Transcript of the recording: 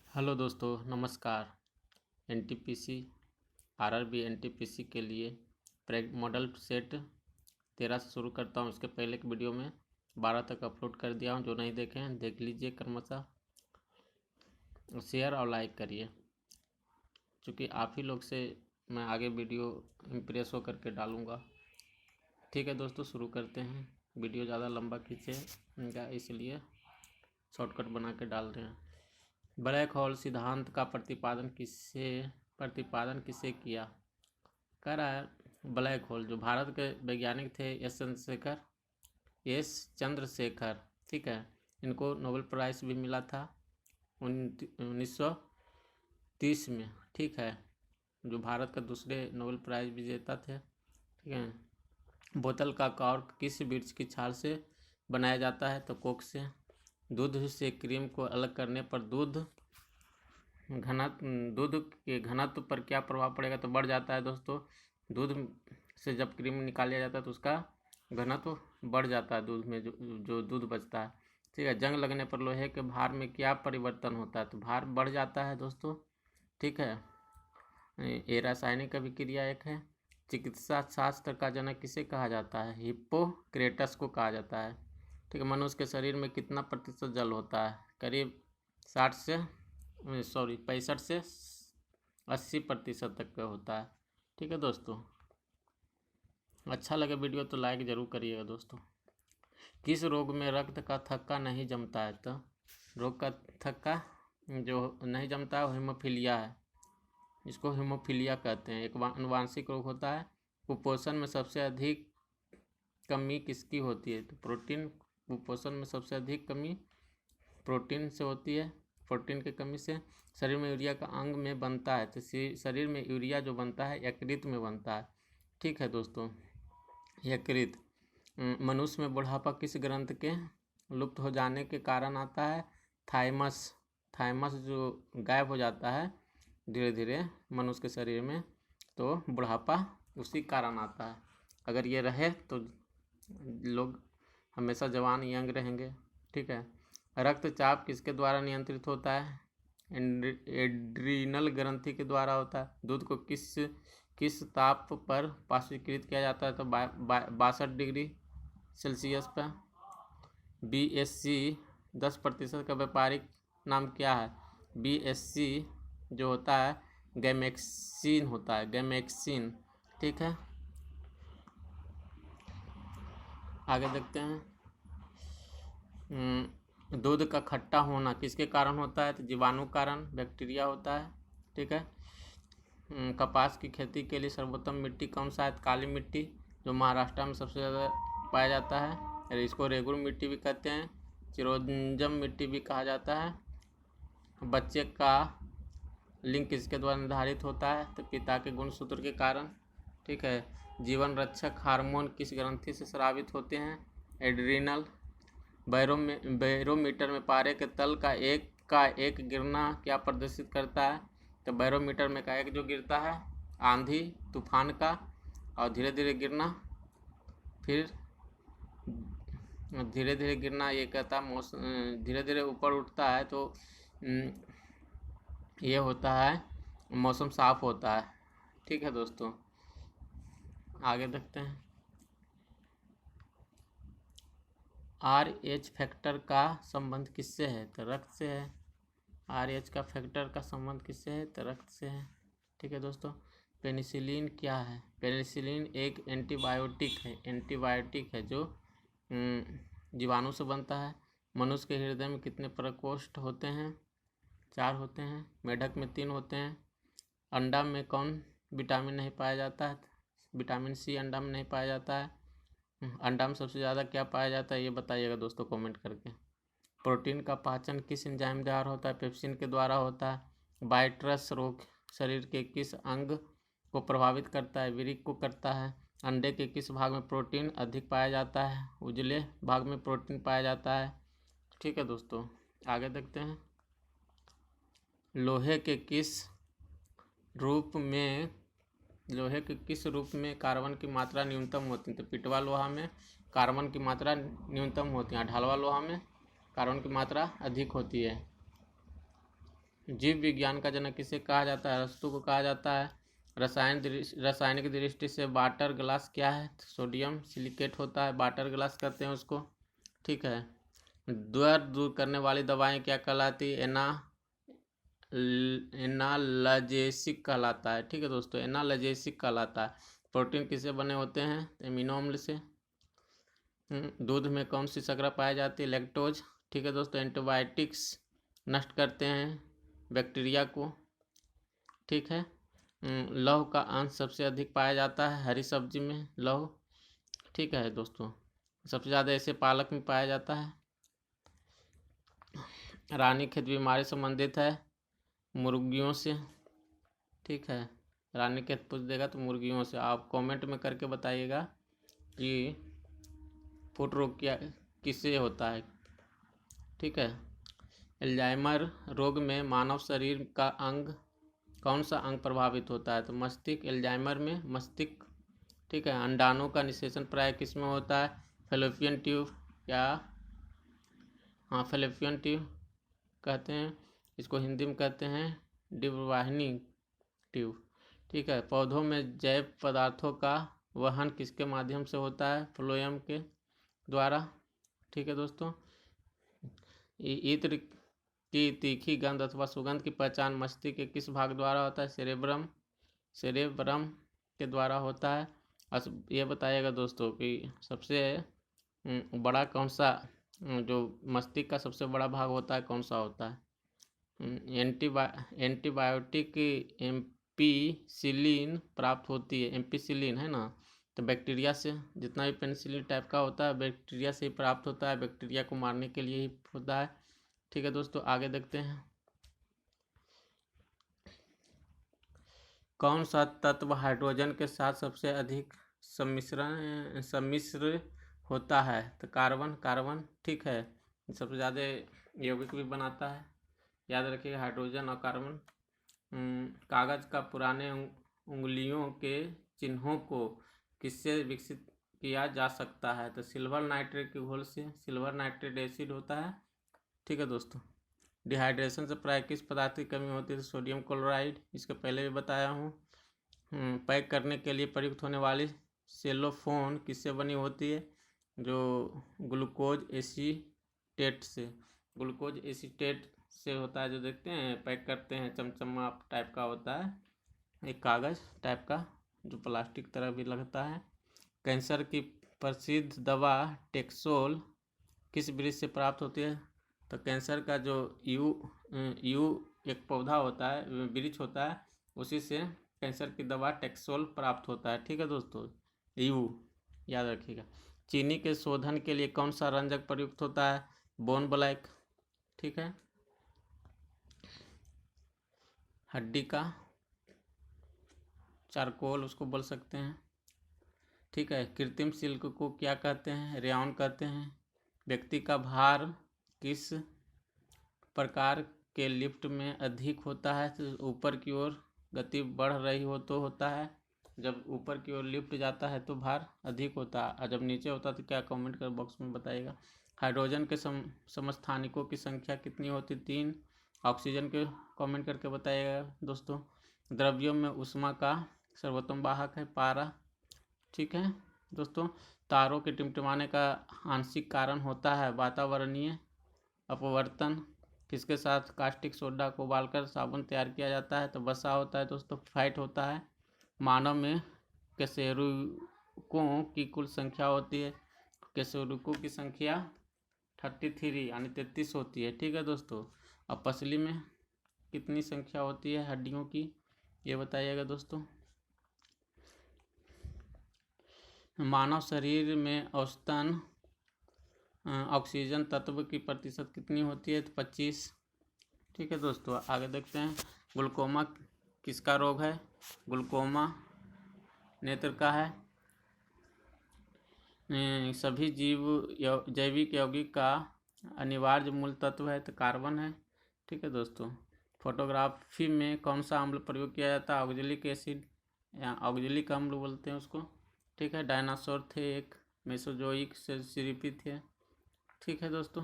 Hello दोस्तों, नमस्कार। NTPC RRB NTPC के लिए मॉडल सेट 13 से शुरू करता हूं। इसके पहले की वीडियो में 12 तक अपलोड कर दिया हूं। जो नहीं देखे हैं देख लीजिए क्रमशः। शेयर और लाइक करिए, क्योंकि आप ही लोग से मैं आगे वीडियो इम्प्रेस हो करके डालूँगा। ठीक है दोस्तों, शुरू करते हैं। वीडियो ज़्यादा लंबा खींचेगा इसलिए शॉर्टकट बना के डाल रहे हैं। ब्लैक होल सिद्धांत का प्रतिपादन किसे किया? कह रहा है ब्लैक होल जो भारत के वैज्ञानिक थे एस चंद्रशेखर, ठीक है। इनको नोबेल प्राइज़ भी मिला था 1930 में, ठीक है। जो भारत का दूसरे नोबेल प्राइज़ विजेता थे, ठीक है। बोतल का कॉर्क किस वृक्ष की छाल से बनाया जाता है? तो कोक से। दूध से क्रीम को अलग करने पर दूध के घनत्व पर क्या प्रभाव पड़ेगा? तो बढ़ जाता है दोस्तों। दूध से जब क्रीम निकाला जाता है तो उसका घनत्व बढ़ जाता है दूध में, जो दूध बचता है, ठीक है। जंग लगने पर लोहे के भार में क्या परिवर्तन होता है? तो भार बढ़ जाता है दोस्तों, ठीक है। ये रासायनिक अभिक्रिया एक है। चिकित्सा शास्त्र का जनक किसे कहा जाता है? हिप्पोक्रेटस को कहा जाता है, ठीक है। मनुष्य के शरीर में कितना प्रतिशत जल होता है? करीब 65 से 80% तक का होता है, ठीक है दोस्तों। अच्छा लगे वीडियो तो लाइक ज़रूर करिएगा दोस्तों। किस रोग में रक्त का थक्का नहीं जमता है? तो रोग का थक्का जो नहीं जमता है वो हीमोफीलिया है। इसको हीमोफीलिया कहते हैं। एक आनुवांशिक रोग होता है। कुपोषण में सबसे अधिक कमी किसकी होती है? तो कुपोषण में सबसे अधिक कमी प्रोटीन से होती है। प्रोटीन की कमी से शरीर में यूरिया का अंग में बनता है। तो शरीर में यूरिया जो बनता है यकृत में बनता है, ठीक है दोस्तों। यकृत। मनुष्य में बुढ़ापा किस ग्रंथ के लुप्त हो जाने के कारण आता है? थाइमस जो गायब हो जाता है धीरे धीरे मनुष्य के शरीर में, तो बुढ़ापा उसी कारण आता है। अगर ये रहे तो लोग हमेशा जवान यंग रहेंगे, ठीक है। रक्तचाप किसके द्वारा नियंत्रित होता है? एड्रीनल ग्रंथि के द्वारा होता है। दूध को किस ताप पर पाश्चुरीकृत किया जाता है? तो 62 डिग्री सेल्सियस पर। BSC 10% का व्यापारिक नाम क्या है? BSC जो होता है गैमेक्सिन होता है, गैमेक्सिन, ठीक है। आगे देखते हैं। दूध का खट्टा होना किसके कारण होता है? तो जीवाणु कारण, बैक्टीरिया होता है, ठीक है। कपास की खेती के लिए सर्वोत्तम मिट्टी कौन सा है? काली मिट्टी, जो महाराष्ट्र में सबसे ज़्यादा पाया जाता है। इसको रेगुर मिट्टी भी कहते हैं, चिरोंजम मिट्टी भी कहा जाता है। बच्चे का लिंग किसके द्वारा निर्धारित होता है? तो पिता के गुणसूत्र के कारण, ठीक है। जीवन रक्षक हार्मोन किस ग्रंथि से स्रावित होते हैं? एड्रीनल। बैरोमीटर में पारे के तल का एक गिरना क्या प्रदर्शित करता है? तो बैरोमीटर में का एक जो गिरता है आंधी तूफान का, और धीरे धीरे गिरना, फिर धीरे धीरे गिरना, ये कहता है मौसम धीरे धीरे ऊपर उठता है तो ये होता है मौसम साफ होता है, ठीक है दोस्तों। आगे देखते हैं। RH फैक्टर का संबंध किससे है? तो रक्त से है। RH का फैक्टर का संबंध किससे है? तो रक्त से है, ठीक है दोस्तों। पेनिसिलिन क्या है? पेनिसिलिन एक एंटीबायोटिक है जो जीवाणु से बनता है। मनुष्य के हृदय में कितने प्रकोष्ठ होते हैं? 4 होते हैं। मेढक में 3 होते हैं। अंडा में कौन विटामिन नहीं पाया जाता है? विटामिन C अंडा में नहीं पाया जाता है। अंडा में सबसे ज़्यादा क्या पाया जाता है ये बताइएगा दोस्तों कमेंट करके। प्रोटीन का पाचन किस एंजाइम द्वारा होता है? पेप्सिन के द्वारा होता है। बाइट्रस रोग शरीर के किस अंग को प्रभावित करता है? वृक्क को करता है। अंडे के किस भाग में प्रोटीन अधिक पाया जाता है? उजले भाग में प्रोटीन पाया जाता है, ठीक है दोस्तों। आगे देखते हैं। लोहे के किस रूप में कार्बन की मात्रा न्यूनतम होती है? तो पिटवा लोहा में कार्बन की मात्रा न्यूनतम होती है, ढालवा लोहा में कार्बन की मात्रा अधिक होती है। जीव विज्ञान का जनक किसे कहा जाता है? अरस्तु को कहा जाता है। रासायनिक दृष्टि से वाटर ग्लास क्या है? सोडियम सिलिकेट होता है, वाटर ग्लास कहते हैं उसको। ठीक है। दर्द दूर करने वाली दवाएं क्या कहलाती? एनाल्जेसिक कहलाता है। ठीक है दोस्तों, एनाल्जेसिक कहलाता है। प्रोटीन किससे बने होते हैं? एमिनो अम्ल से। दूध में कौन सी शर्करा पाई जाती है? लैक्टोज। ठीक है दोस्तों, एंटीबायोटिक्स नष्ट करते हैं बैक्टीरिया को। ठीक है। लौह का अंश सबसे अधिक पाया जाता है हरी सब्जी में, लौह। ठीक है दोस्तों, सबसे ज़्यादा ऐसे पालक में पाया जाता है। रानीखेत बीमारी संबंधित है मुर्गियों से। ठीक है, रानीखेत पूछ देगा तो मुर्गियों से। आप कमेंट में करके बताइएगा कि फुट रोग क्या किससे होता है। ठीक है। अल्जाइमर रोग में मानव शरीर का अंग कौन सा अंग प्रभावित होता है? तो मस्तिष्क। अल्जाइमर में मस्तिष्क। ठीक है। अंडाणु का निषेचन प्राय किस में होता है? फैलोपियन ट्यूब या हाँ फैलोपियन ट्यूब कहते हैं इसको, हिंदी में कहते हैं डिंबवाहिनी ट्यूब। ठीक है। पौधों में जैव पदार्थों का वहन किसके माध्यम से होता है? फ्लोएम के द्वारा। ठीक है दोस्तों, इत्र की तीखी गंध अथवा सुगंध की पहचान मस्तिष्क के किस भाग द्वारा होता है? सेरेब्रम के द्वारा होता है। ये बताइएगा दोस्तों कि सबसे बड़ा कौन सा जो मस्तिष्क का सबसे बड़ा भाग होता है कौन सा होता है? एंटीबायोटिक एम्पिसिलिन प्राप्त होती है। एम्पिसिलिन है ना, तो बैक्टीरिया से। जितना भी पेनिसिलिन टाइप का होता है बैक्टीरिया से ही प्राप्त होता है, बैक्टीरिया को मारने के लिए ही होता है। ठीक है दोस्तों, आगे देखते हैं। कौन सा तत्व हाइड्रोजन के साथ सबसे अधिक सम्मिश्र होता है? तो कार्बन। ठीक है, सबसे ज़्यादा यौगिक भी बनाता है, याद रखिएगा, हाइड्रोजन और कार्बन। कागज़ का पुराने उंगलियों के चिन्हों को किससे विकसित किया जा सकता है? तो सिल्वर नाइट्रेट के घोल से। सिल्वर नाइट्रेट एसिड होता है। ठीक है दोस्तों, डिहाइड्रेशन से प्राय किस पदार्थ की कमी होती है? तो सोडियम क्लोराइड, इसके पहले भी बताया हूँ। पैक करने के लिए प्रयुक्त होने वाली सेलोफोन किससे बनी होती है? जो ग्लूकोज एसीटेट से। ग्लूकोज एसीटेट से होता है, जो देखते हैं पैक करते हैं, चमचमा टाइप का होता है, एक कागज़ टाइप का जो प्लास्टिक तरह भी लगता है। कैंसर की प्रसिद्ध दवा टेक्सोल किस वृक्ष से प्राप्त होती है? तो कैंसर का जो यू एक पौधा होता है, वृक्ष होता है, उसी से कैंसर की दवा टेक्सोल प्राप्त होता है। ठीक है दोस्तों, यू याद रखिएगा। चीनी के शोधन के लिए कौन सा रंजक प्रयुक्त होता है? Bone black. ठीक है। हड्डी का चारकोल उसको बोल सकते हैं। ठीक है। कृत्रिम सिल्क को क्या कहते हैं? रेयॉन कहते हैं। व्यक्ति का भार किस प्रकार के लिफ्ट में अधिक होता है? तो ऊपर की ओर गति बढ़ रही हो तो होता है। जब ऊपर की ओर लिफ्ट जाता है तो भार अधिक होता है, और जब नीचे होता है तो क्या? कमेंट कर बॉक्स में बताइएगा। हाइड्रोजन के समस्थानिकों की संख्या कितनी होती? 3। ऑक्सीजन के कमेंट करके बताइएगा दोस्तों। द्रव्यों में ऊष्मा का सर्वोत्तम वाहक है पारा। ठीक है दोस्तों, तारों के टिमटिमाने का आंशिक कारण होता है वातावरणीय अपवर्तन। किसके साथ कास्टिक सोडा को उबालकर साबुन तैयार किया जाता है? तो वसा होता है दोस्तों, फाइट होता है। मानव में कशेरुकों की कुल संख्या होती है? कशेरुकों की संख्या 33 यानी 33 होती है। ठीक है दोस्तों, अब पसली में कितनी संख्या होती है हड्डियों की, ये बताइएगा दोस्तों। मानव शरीर में औसतन ऑक्सीजन तत्व की प्रतिशत कितनी होती है? तो 25। ठीक है दोस्तों, आगे देखते हैं। ग्लूकोमा किसका रोग है? ग्लूकोमा नेत्र का है। सभी जैविक यौगिक का अनिवार्य मूल तत्व है तो कार्बन है। ठीक है दोस्तों, फोटोग्राफी में कौन सा अम्ल प्रयोग किया जाता है? ऑक्जेलिक एसिड या ऑक्जेलिक अम्ल बोलते हैं उसको। ठीक है। डायनासोर थे एक, मेसोजोइक से सरीपी थे। ठीक है दोस्तों।